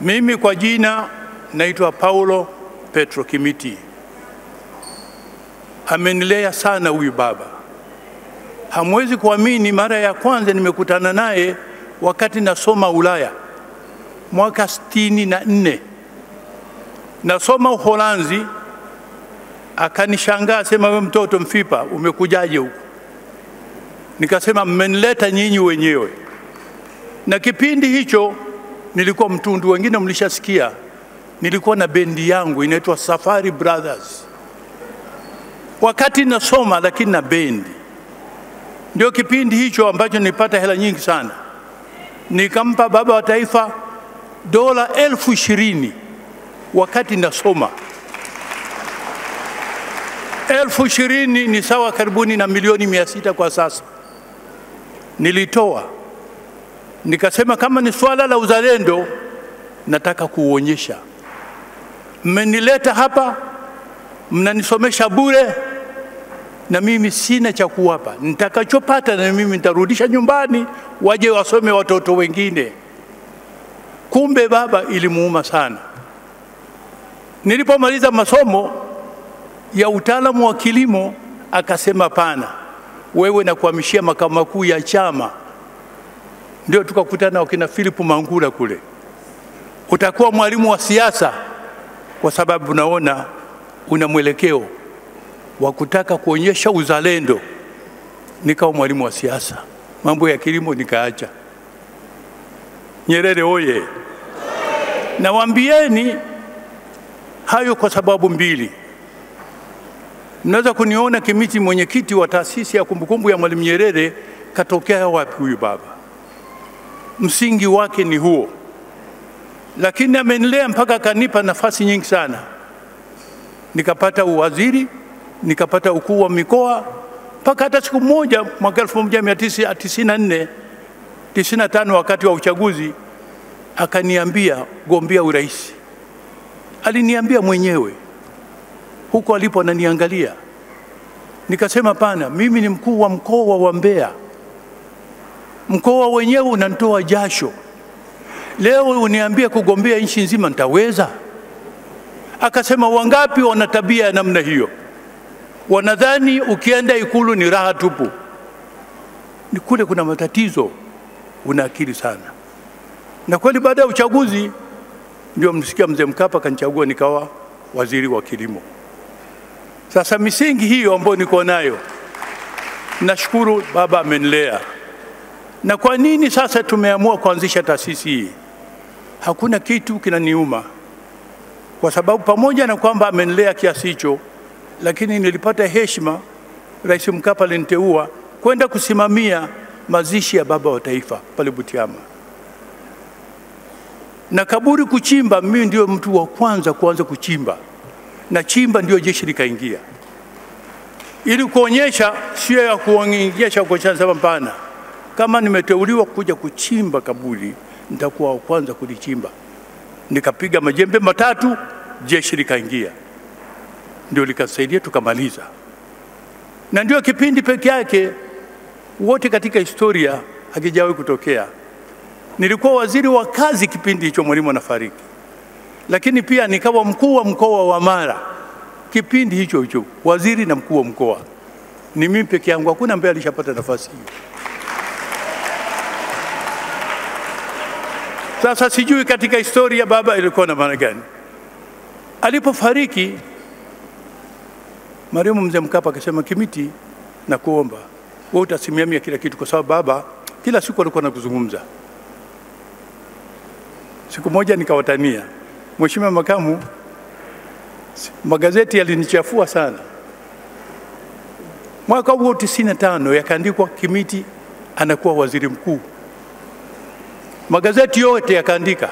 Mimi kwa jina naitwa Paulo Petro Kimiti. Amenilea sana huyu baba. Hamwezi kuamini, mara ya kwanza nimekutana naye wakati nasoma Ulaya mwaka 64. Nasoma Uholanzi. Akanishangaa, sema wewe mtoto mfipa umekujaje huku? Nikasema mmenileta nyinyi wenyewe. Na kipindi hicho nilikuwa mtundu, wengine mlishasikia. Nilikuwa na bendi yangu inaitwa Safari Brothers. Wakati nasoma lakini na bendi. Ndio kipindi hicho ambacho nilipata hela nyingi sana. Nikampa baba wa taifa dola 20,000 wakati nasoma. 20,000 ni sawa karibuni na milioni 600 kwa sasa. Nilitoa. Nikasema kama ni swala la uzalendo nataka kuonyesha. Mmenileta hapa, mnanisomesha bure, na mimi sina cha kuwapa. Nitakachopata na mimi nitarudisha nyumbani, waje wasome watoto wengine. Kumbe baba ilimuuma sana. Nilipomaliza masomo ya utaalamu wa kilimo, akasema pana, wewe na kuhamishia makao makuu ya chama. Ndio tukakutana wakina Philip Mangula kule. Utakuwa mwalimu wa siasa kwa sababu naona una mwelekeo wa kutaka kuonyesha uzalendo. Nikawa mwalimu wa siasa. Mambo ya kilimo nikaacha. Nyerere oye! Nawaambieni hayo kwa sababu mbili. Mnaweza kuniona Kimiti mwenyekiti wa taasisi ya kumbukumbu ya Mwalimu Nyerere. Katokea wapi huyu baba? Msingi wake ni huo. Lakini amenilea mpaka kanipa nafasi nyingi sana. Nikapata uwaziri, nikapata ukuu wa mikoa, mpaka hata siku moja mwaka 1994 95 wakati wa uchaguzi akaniambia gombea urais. Aliniambia mwenyewe huko alipo ananiangalia. Nikasema pana, mimi ni mkuu wa mkoa wa Mbeya. Mkoa wenyewe unanitoa jasho. Leo uniambia kugombea nchi nzima, nitaweza? Akasema wangapi wana tabia ya namna hiyo? Wanadhani ukienda Ikulu ni raha tupu. Ni kule kuna matatizo. Una akili sana. Na kweli baada ya uchaguzi ndio msikia mzee Mkapa kanichagua nikawa waziri wa kilimo. Sasa misingi hiyo ambayo niko nayo, nashukuru baba amenilea. Na kwa nini sasa tumeamua kuanzisha taasisi hii? Hakuna kitu kinaniuma. Kwa sababu pamoja na kwamba amenilea kiasi hicho, lakini nilipata heshima, Rais Mkapa aliniteua kwenda kusimamia mazishi ya baba wa taifa pale Butiama. Na kaburi kuchimba, mimi ndio mtu wa kwanza kuanza kuchimba. Na chimba ndio jeshi likaingia. Ili kuonyesha sio ya kuonyesha kwa chanza mpana. Kama nimeteuliwa kuja kuchimba kaburi, nitakuwa wa kwanza kulichimba. Nikapiga majembe 3, jeshi likaingia. Ndio likasaidia tukamaliza. Na ndio kipindi peke yake wote katika historia hakijawahi kutokea. Nilikuwa waziri wa kazi kipindi hicho Mwalimu anafariki. Lakini pia nikawa mkuu wa mkoa wa Mara kipindi hicho hicho, waziri na mkuu wa mkoa. Ni mimi peke yangu, hakuna ambaye alishapata nafasi hiyo. Sasa sijui katika historia baba ilikuwa na maana gani. Alipofariki marehemu mzee Mkapa akasema, Kimiti na kuomba wewe utasimamia kila kitu, kwa sababu baba kila siku alikuwa anakuzungumza. Siku moja nikawatania, Mheshimiwa Makamu, magazeti yalinichafua sana. Mwaka huo 95 yakaandikwa Kimiti anakuwa waziri mkuu. Magazeti yote yakaandika.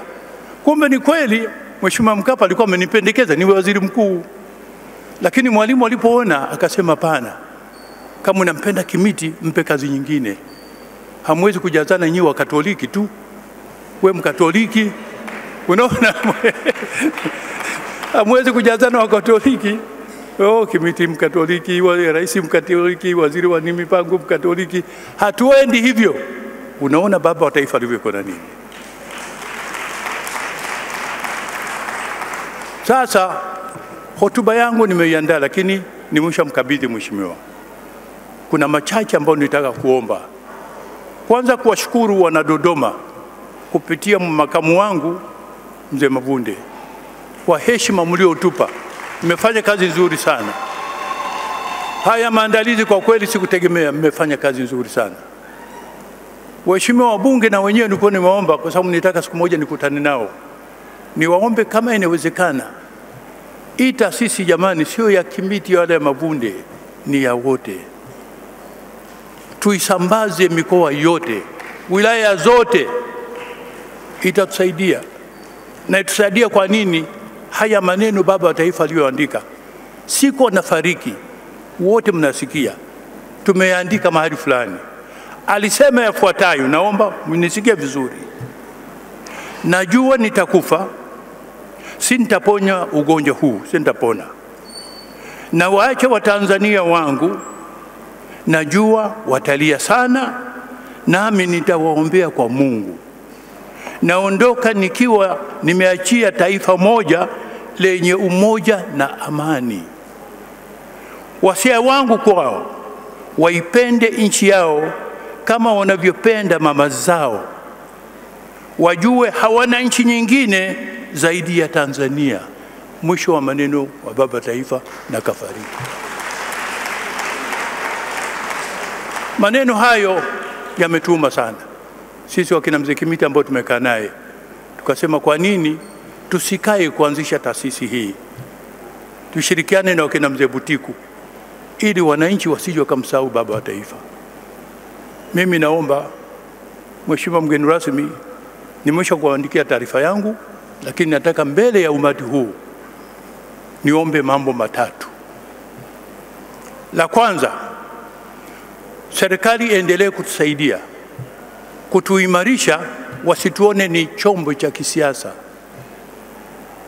Kumbe ni kweli Mheshimiwa Mkapa alikuwa amenipendekeza niwe waziri mkuu. Lakini Mwalimu alipoona akasema pana, kama unampenda Kimiti mpe kazi nyingine. Hamwezi kujazana nyinyi wa Katoliki tu. Wewe Mkatoliki, unaona? Hamwezi kujazana wa Katoliki. Kimiti Mkatoliki, rais Mkatoliki, waziri wa mipango Mkatoliki. Hatuendi hivyo. Unaona baba wa taifa alivyokuwa na nini. Sasa hotuba yangu nimeiandaa, lakini nimeshamkabidhi mheshimiwa. Kuna machache ambayo nitaka kuomba. Kwanza kuwashukuru wana Dodoma kupitia makamu wangu Mzee Mavunde kwa heshima mliotupa. Mmefanya kazi nzuri sana. Haya maandalizi kwa kweli sikutegemea, mmefanya kazi nzuri sana. Waheshimiwa wabunge na wenyewe nilikuwa nimeomba, kwa sababu nitaka siku moja nikutane nao. Niwaombe kama inawezekana, hii taasisi jamani sio ya Kimiti wala ya Mavunde, ni ya wote. Tuisambaze mikoa yote, wilaya zote, itatusaidia. Na itusaidia kwa nini? Haya maneno baba wa taifa aliyoandika, siku nafariki, wote mnasikia, tumeandika mahali fulani. Alisema yafuatayo, naomba mnisikie vizuri. Najua nitakufa, si nitaponya ugonjwa huu, si nitapona. Na waache wa Tanzania wangu, najua watalia sana, nami nitawaombea kwa Mungu. Naondoka nikiwa nimeachia taifa moja lenye umoja na amani. Wasia wangu kwao, waipende nchi yao kama wanavyopenda mama zao. Wajue hawana nchi nyingine zaidi ya Tanzania. Mwisho wa maneno wa baba taifa na kafariki. Maneno hayo yametuma sana. Sisi wakina Mzee Kimiti ambao tumekaa naye, tukasema kwa nini tusikae kuanzisha taasisi hii? Tushirikiane na wakina Mzee Butiku ili wananchi wasije wakamsahau baba wa taifa. Mimi naomba mheshimiwa mgeni rasmi, nimesha kuandikia taarifa yangu, lakini nataka mbele ya umati huu niombe mambo matatu. La kwanza, serikali endelee kutusaidia, kutuimarisha, wasituone ni chombo cha kisiasa,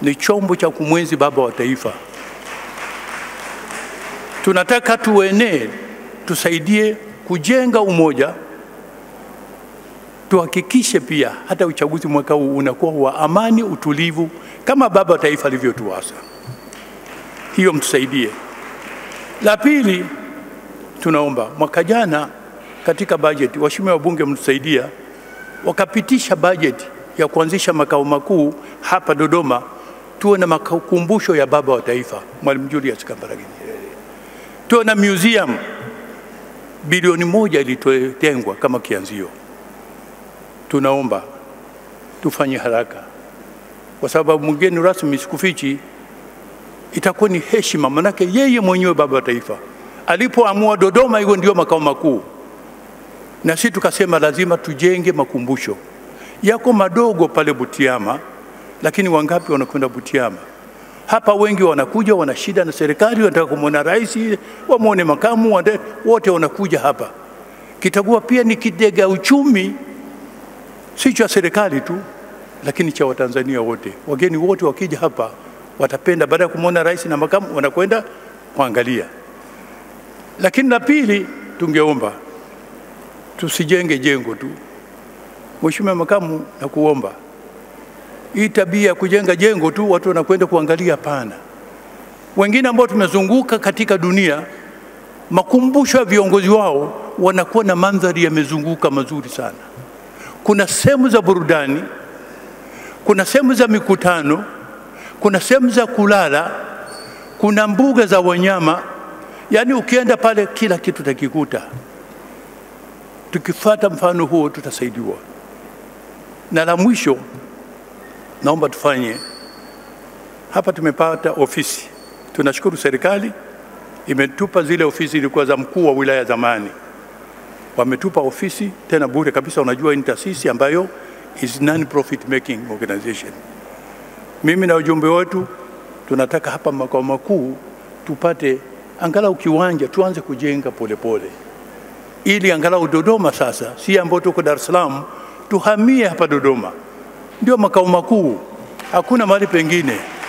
ni chombo cha kumwenzi baba wa taifa. Tunataka tuenee, tusaidie kujenga umoja, tuhakikishe pia hata uchaguzi mwaka huu unakuwa wa amani, utulivu kama baba wa taifa alivyotuasa. Hiyo mtusaidie. La pili, tunaomba mwaka jana katika bajeti, waheshimiwa wabunge mtusaidia, wakapitisha bajeti ya kuanzisha makao makuu hapa Dodoma, tuwe na makumbusho ya baba wa taifa Mwalimu Julius Kambarage Nyerere. Tuwe na museum, bilioni 1 ilitengwa kama kianzio. Tunaomba tufanye haraka, kwa sababu mgeni rasmi sikufichi, itakuwa ni heshima, manake yeye mwenyewe baba wa taifa alipoamua Dodoma hiyo ndio makao makuu, na sisi tukasema lazima tujenge makumbusho. Yako madogo pale Butiama, lakini wangapi wanakwenda Butiama? Hapa wengi wanakuja, wana shida na serikali, wanataka kumwona rais, wamuone makamu, wote wanakuja hapa. Kitakuwa pia ni kidega uchumi, si cha serikali tu, lakini cha Watanzania wote. Wageni wote wakija hapa watapenda, baada ya kumwona rais na makamu wanakwenda kuangalia. Lakini la pili, tungeomba tusijenge jengo tu. Mheshimiwa makamu, na kuomba hii tabia kujenga jengo tu watu wanakwenda kuangalia, pana. Wengine ambao tumezunguka katika dunia, makumbusho ya viongozi wao wanakuwa na mandhari yamezunguka mazuri sana. Kuna sehemu za burudani, kuna sehemu za mikutano, kuna sehemu za kulala, kuna mbuga za wanyama. Yani ukienda pale kila kitu utakikuta. Tukifuata mfano huo tutasaidiwa. Na la mwisho, naomba tufanye hapa, tumepata ofisi. Tunashukuru serikali imetupa zile ofisi ilikuwa za mkuu wa wilaya zamani. Wametupa ofisi tena bure kabisa. Unajua ni taasisi ambayo is non-profit making organization. Mimi na ujumbe wetu tunataka hapa makao makuu tupate angalau kiwanja, tuanze kujenga polepole, ili angalau Dodoma sasa, si ambao tuko Dar es Salaam, tuhamie hapa Dodoma. Ndio makao makuu, hakuna mahali pengine.